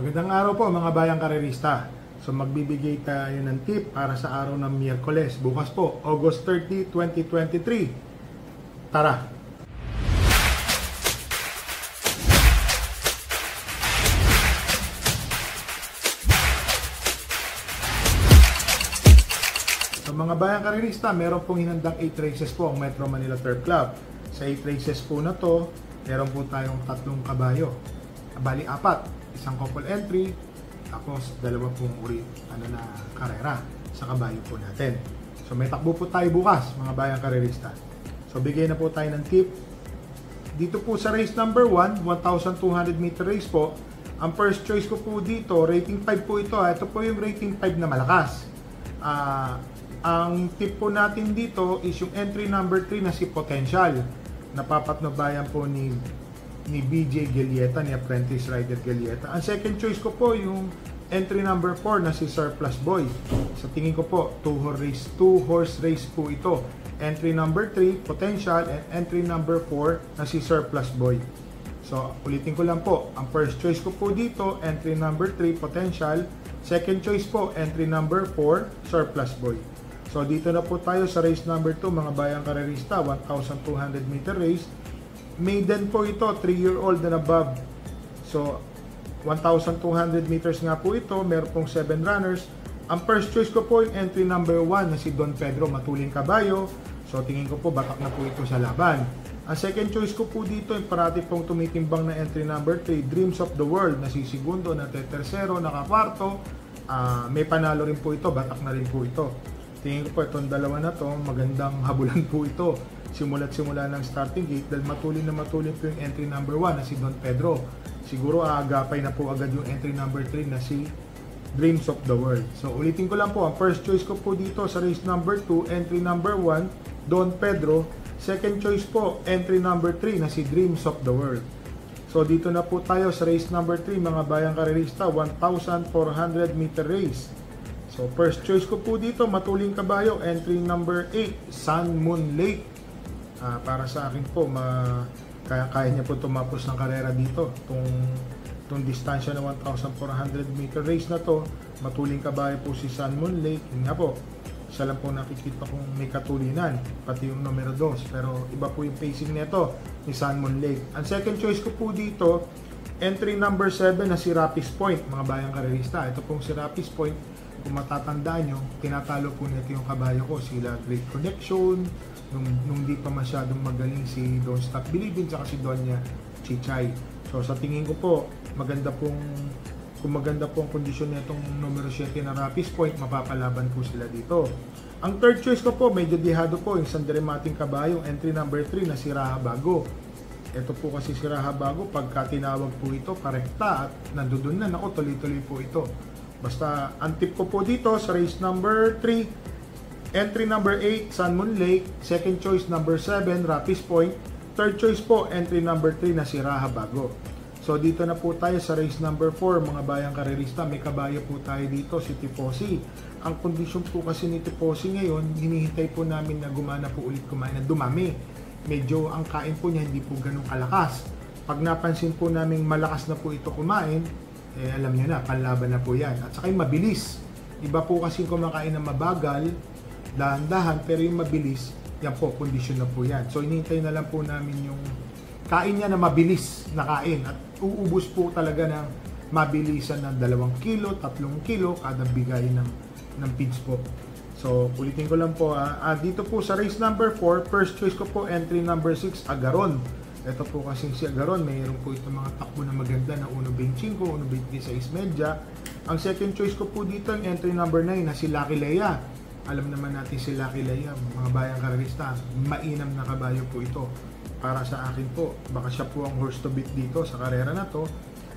Magandang araw po mga bayang karerista. So magbibigay tayo ng tip para sa araw ng Miyerkules. Bukas po, August 30, 2023. Tara! Sa mga bayang karerista, meron pong hinandang 8 races po ang Metro Manila Turf Club. Sa 8 races po na to, meron po tayong 3 kabayo. Bali 4. Isang couple entry, tapos 2 pong uri na karera sa kabayo po natin. So may takbo po tayo bukas mga bayang karerista. So bigay na po tayo ng tip. Dito po sa race number 1, 1,200 meter race po. Ang first choice ko po dito, rating 5 po ito. Ito po yung rating 5 na malakas. Ang tip po natin dito is yung entry number 3 na si Potential. Napapatnubayan po ni BJ Galieta, ni Apprentice Rider Galieta. Ang second choice ko po yung entry number 4 na si Surplus Boy. Sa tingin ko po, 2 horse race po ito. Entry number 3, Potential, and entry number 4 na si Surplus Boy. So, ulitin ko lang po. Ang first choice ko po dito, entry number 3, Potential. Second choice po, entry number 4, Surplus Boy. So, dito na po tayo sa race number 2, mga bayang karerista, 1,200 meter race. Maiden po ito, 3-year-old and above. So, 1,200 meters nga po ito. Meron pong 7 runners. Ang first choice ko po yung entry number 1 na si Don Pedro, matuling kabayo. So, tingin ko po, batak na po ito sa laban. Ang second choice ko po dito, yung parati pong tumitimbang na entry number 3, Dreams of the World, na si Segundo, na tetersero, nakakwarto. May panalo rin po ito, batak na rin po ito. Tingin ko po, itong dalawa na to, magandang habulan po ito. Simula't simula ng starting gate dahil matulin po yung entry number 1 na si Don Pedro. Siguro aagapay na po agad yung entry number 3 na si Dreams of the World. So ulitin ko lang po, ang first choice ko po dito sa race number 2, entry number 1, Don Pedro. Second choice po, entry number 3 na si Dreams of the World. So dito na po tayo sa race number 3, mga bayang karerista, 1,400 meter race. So first choice ko po dito, matuling kabayo, entry number 8, Sun Moon Lake. Para sa akin po, kaya niya po tumapos ng karera dito. Itong distansya na 1,400 meter race na to, matuling kabayo po si Sun Moon Lake. Yun nga po, isa lang po nakikita kong may katulinan, pati yung numero 2. Pero iba po yung pacing nito ni Sun Moon Lake. Ang second choice ko po dito, entry number 7 na si Rapis Point, mga bayang karerista. Ito pong si Rapis Point, kung matatandaan nyo, tinatalo po nito yung kabayo ko, sila Great Connection, nung di pa masyadong magaling si Don't Stop Believing, saka si Donya Chichay. So sa tingin ko po, kung maganda po ang kondisyon nitong numero 7 na Rapis Point, mapapalaban po sila dito. Ang third choice ko po, medyo dihado po, yung Sandremating kabayo, entry number 3 na si Raha Bago. Ito po kasi si Raha Bago, pagka tinawag po ito, parekta at nandoon na, ako tuloy-tuloy po ito. Basta, ang tip ko po dito sa race number 3, entry number 8, Sun Moon Lake. Second choice, number 7, Rapis Point. Third choice po, entry number 3 na si Raha Bago. So, dito na po tayo sa race number 4, mga bayang karerista. May kabayo po tayo dito, si Tifosi. Ang kondisyon po kasi ni Tifosi ngayon, hinihintay po namin na gumana po ulit kumain na dumami. Medyo ang kain po niya hindi po ganun kalakas. Pag napansin po namin malakas na po ito kumain, alam niyo na, panlaban na po yan. At saka yung mabilis. Iba po kasi kumakain na mabagal, dahan-dahan, pero yung mabilis, yan po, kondisyon na po yan. So, inintay na lang po namin yung kain niya na mabilis na kain. At uubos po talaga ng mabilisan ng 2 kilo, 3 kilo, kada bigay ng feeds po. So, ulitin ko lang po, dito po sa race number 4, first choice ko po, entry number 6, Agaron. Ito po kasi si Agaron, mayroon po itong mga takbo na maganda na 1.25, 1.26 medya. Ang second choice ko po dito, yung entry number 9 na si Lucky Leia. Alam naman natin si Lucky Leia, mga bayang karerista, mainam na kabayo po ito. Para sa akin po, baka siya po ang horse to beat dito sa karera na to.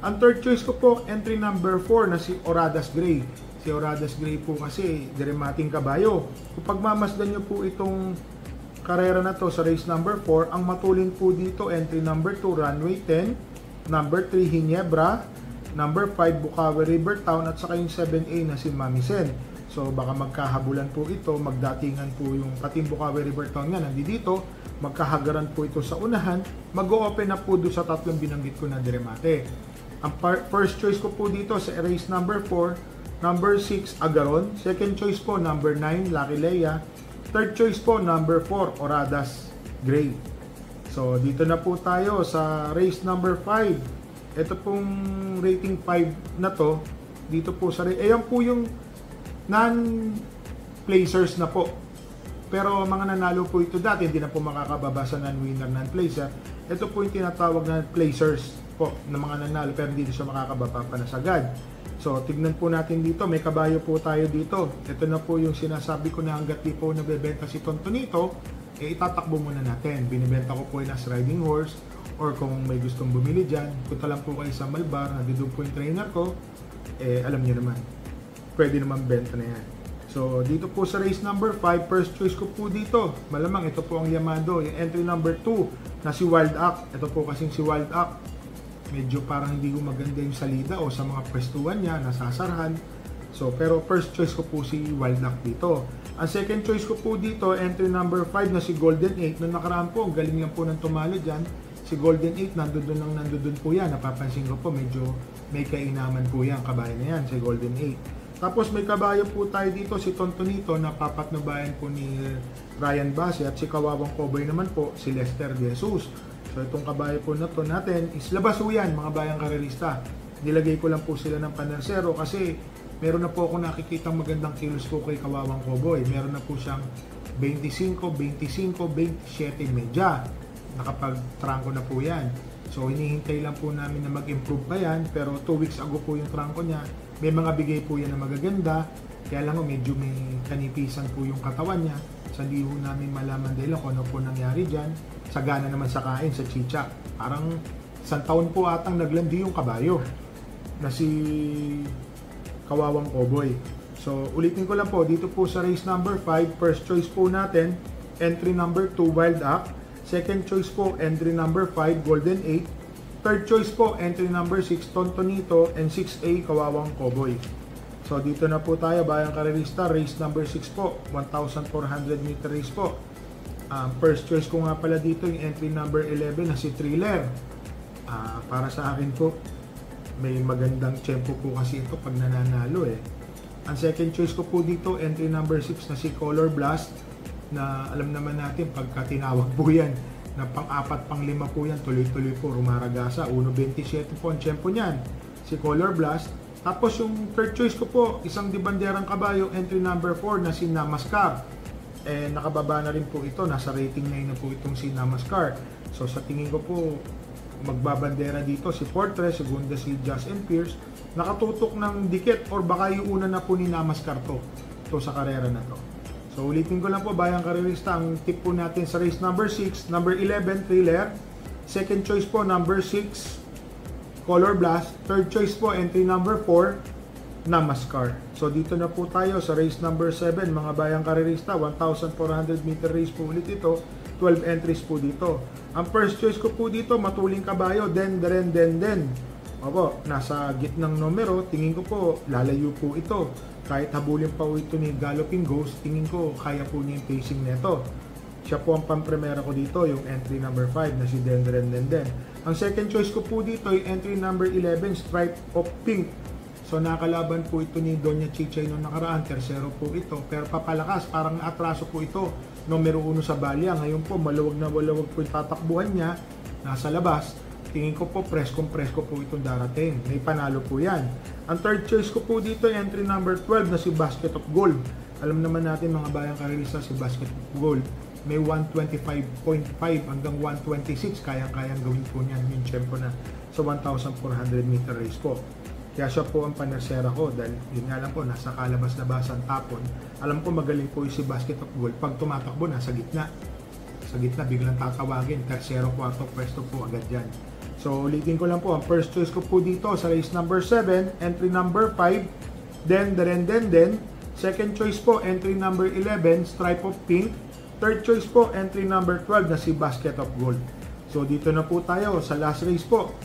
Ang third choice ko po, entry number 4 na si Oradas Gray. Si Oradas Gray po kasi, Dramating kabayo. Kung pagmamasdan nyo po itong karera na to sa race number 4, ang matulin po dito, entry number 2, Runway 10, number 3, Ginebra, number 5, Bukawi River Town, at saka yung 7A na si Mamisen. So baka magkahabulan po ito, magdatingan po yung pating Bukawi River Town nga nandito, magkahagaran po ito sa unahan, mag-o-open na po doon sa tatlong binanggit ko na diremate. Ang first choice ko po dito sa race number 4, number 6, Agaron. Second choice po, number 9, Lucky Leia. Third choice po, number 4, Oradas Gray. So, dito na po tayo sa race number 5. Ito pong rating 5 na to. Dito po sa race. Ayan po yung non-placers na po. Pero mga nanalo po ito dati, hindi na po makakababa sa non-winner, non-placer. Ito po yung tinatawag na placers po ng mga nanalo, pero hindi siya makakababa pa na sagad. So, tignan po natin dito. May kabayo po tayo dito. Ito na po yung sinasabi ko na hanggat di po nabebenta si Tontonito, itatakbo muna natin. Binibenta ko po yung as riding horse, or kung may gustong bumili dyan, punta lang po kayo sa Malbar, nandito po yung trainer ko, alam niyo naman, pwede naman benta na yan. So, dito po sa race number 5, first choice ko po dito. Malamang ito po ang Yamado, yung entry number 2 na si Wild Act. Ito po kasing si Wild Act, medyo parang hindi ko maganda yung salida o sa mga pwestuhan niya, nasasarhan. So, pero first choice ko po si Wild Act dito. Ang second choice ko po dito, entry number 5 na si Golden 8. Noong nakaraan po, ang galing lang po ng tumalo dyan. Si Golden 8, nandun po yan. Napapansin ko po, medyo may kainaman po yan, kabayo na yan, si Golden 8. Tapos may kabayo po tayo dito, si Tontonito, na papatnubayan po ni Ryan Base, at si Kawawang Cowboy naman po, si Lester De Jesus. So itong kabayo po na to natin is labas po yan, mga bayang karerista. Nilagay ko lang po sila ng panersero kasi meron na po ako nakikitang magandang kilos po kay Kawawang Cowboy. Meron na po siyang 25, 25, 27 medya. Nakapag-trangko na po yan. So hinihintay lang po namin na mag-improve pa yan, pero 2 weeks ago po yung trangko niya. May mga bigay po yan na magaganda, kaya lang medyo may kanipisan po yung katawan niya. So hindi po namin malaman dahil kung ano po nangyari dyan. Sagana naman sa kain, sa chicha. Parang isang taon po atang naglandi yung kabayo na si Kawawang Cowboy. So ulitin ko lang po, dito po sa race number 5, first choice po natin, entry number 2, Wild Act. Second choice po, entry number 5, Golden 8. Third choice po, entry number 6, Tontonito. And 6A, Kawawang Cowboy. So dito na po tayo, bayang karerista, race number 6 po, 1,400 meter race po. First choice ko nga pala dito, yung entry number 11 na si Thriller. Para sa akin po, may magandang tempo po kasi ito pag nananalo eh. Ang second choice ko po dito, entry number 6 na si Color Blast, na alam naman natin pagka tinawag po yan, na pang-4, pang-5 po yan, tuloy-tuloy po, rumaragasa. 1.27 po ang tempo niyan, si Color Blast. Tapos yung third choice ko po, isang dibanderang kabayo, entry number 4 na si Namaskar. Nakababa na rin po ito, nasa rating 9 na po itong si Namaskar. So sa tingin ko po, magbabandera dito si Fortress, segunda si Just and Pierce. Nakatutok ng dikit or baka yung una na po ni Namaskar to sa karera na to. So ulitin ko lang po, bayang karerista, ang tip po natin sa race number 6, number 11, Thriller. Second choice po, number 6, Color Blast. Third choice po, entry number 4, Namaskar. So dito na po tayo sa race number 7, mga bayang karerista, 1,400 meter race po ulit ito, 12 entries po dito. Ang first choice ko po dito, matuling kabayo, den. Opo, nasa gitnang numero, tingin ko po, lalayo po ito. Kahit habulin pa po ito ni Galloping Ghost, tingin ko, kaya po niya yung pacing neto. Siya po ang pampremera ko dito, yung entry number 5 na si Den. Ang second choice ko po dito, yung entry number 11, Stripe of Pink. So nakalaban po ito ni Doña Chichay noong nakaraan, tersero po ito, pero papalakas, parang naatraso po ito, numero 1 sa balya. Ngayon po, maluwag na walawag po yung tatakbuhan niya, nasa labas. Tingin ko po, preskong po itong darating. May panalo po yan. Ang third choice ko po dito, entry number 12 na si Basket of Gold. Alam naman natin mga bayang karerista, si Basket of Gold, may 125.5 hanggang 126, kayang-kayang gawin po niyan yung tempo na sa 1,400 meter race po. Kaya siya po ang panersera ko dahil yun nga lang po, nasa kalabas-labasan tapon. Alam ko magaling po yung si Basket of Gold. Pag tumatakbo, nasa gitna. Sa gitna, biglang tatawagin. Tersero, kwarto, pwesto po agad yan. So, ulitin ko lang po. Ang first choice ko po dito sa race number 7, entry number 5, Den. Second choice po, entry number 11, Stripe of Pink. Third choice po, entry number 12 na si Basket of Gold. So, dito na po tayo sa last race po.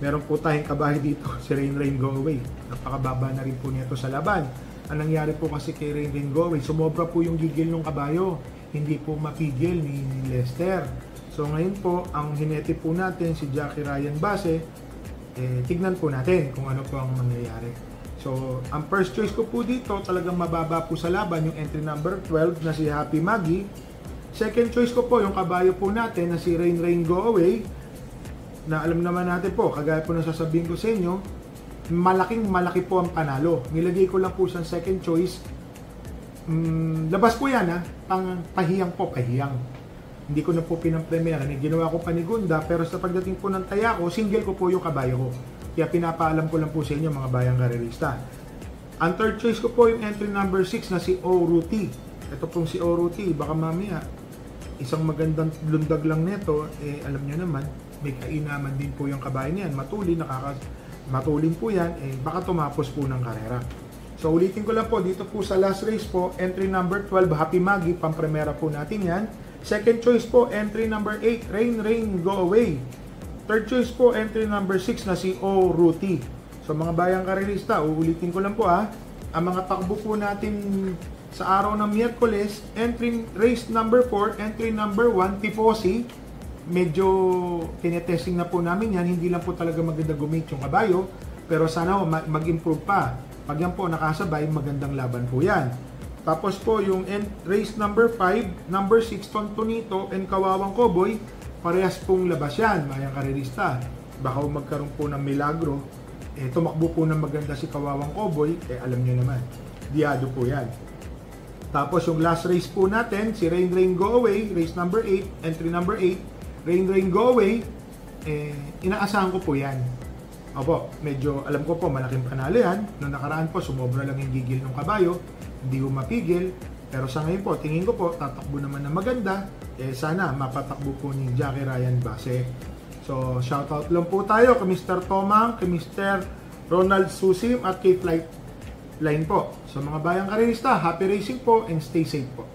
Meron po tayong kabahay dito, si Rain Go Away. Napakababa na rin po nito sa laban. Ang nangyari po kasi kay Rain Go Away, sumobra po yung gigil ng kabayo. Hindi po mapigil ni Lester. So ngayon po, ang hinete po natin si Jackie Ryan Base, tignan po natin kung ano po ang mangyayari. So, ang first choice ko po dito, talagang mababa po sa laban, yung entry number 12 na si Happy Maggie. Second choice ko po, yung kabayo po natin na si Rain Rain Go Away, na alam naman natin po, kagaya po na sasabihin ko sa inyo, malaki po ang panalo. Nilagay ko lang po sa second choice. Labas po yan, pahiyang po, pahiyang. Hindi ko na po pinampremera, ginawa ko panigunda, pero sa pagdating po ng taya ko, single ko po yung kabayo ko. Kaya pinapaalam ko lang po sa inyo mga bayang karerista. Ang third choice ko po yung entry number 6 na si Oruti. Ito pong si Oruti, baka mamaya isang magandang lundag lang neto, alam nyo naman, may kainaman din po yung kabayo niyan. Matulin po yan, baka tumapos po ng karera. So ulitin ko lang po, dito po sa last race po, entry number 12, Happy Maggie, pampremera po natin yan. Second choice po, entry number 8, Rain Rain Go Away. Third choice po, entry number 6 na si Oruti. So mga bayang karerista, uulitin ko lang po ang mga takbo po natin sa araw ng Miyerkules, entry race number 4, entry number 1, Tifosi. Medyo tinetesting na po namin yan, hindi lang po talaga maganda gumit yung kabayo, pero sana mag-improve pa. Pag yan po nakasabay, magandang laban po yan. Tapos po yung race number 5, number 6, Tontonito and Kawawang Cowboy, parehas pong labas yan, mayang karerista. Baka magkaroon po ng milagro, tumakbo po ng maganda si Kawawang Cowboy, alam nyo naman, diado po yan. Tapos yung last race po natin, si Rain Rain Go Away, race number 8, entry number 8, Rain Rain Go Away, inaasahan ko po yan. Opo, medyo alam ko po malaking panalo yan. Noong nakaraan po, sumobra lang yung gigil ng kabayo, hindi ko mapigil. Pero sa ngayon po, tingin ko po, tatakbo naman na maganda. Sana mapatakbo po ni Jackie Ryan Base. So, shoutout lang po tayo kay Mr. Tomang, kay Mr. Ronald Susim at kay Flight Line po. So mga bayang karerista, happy racing po and stay safe po.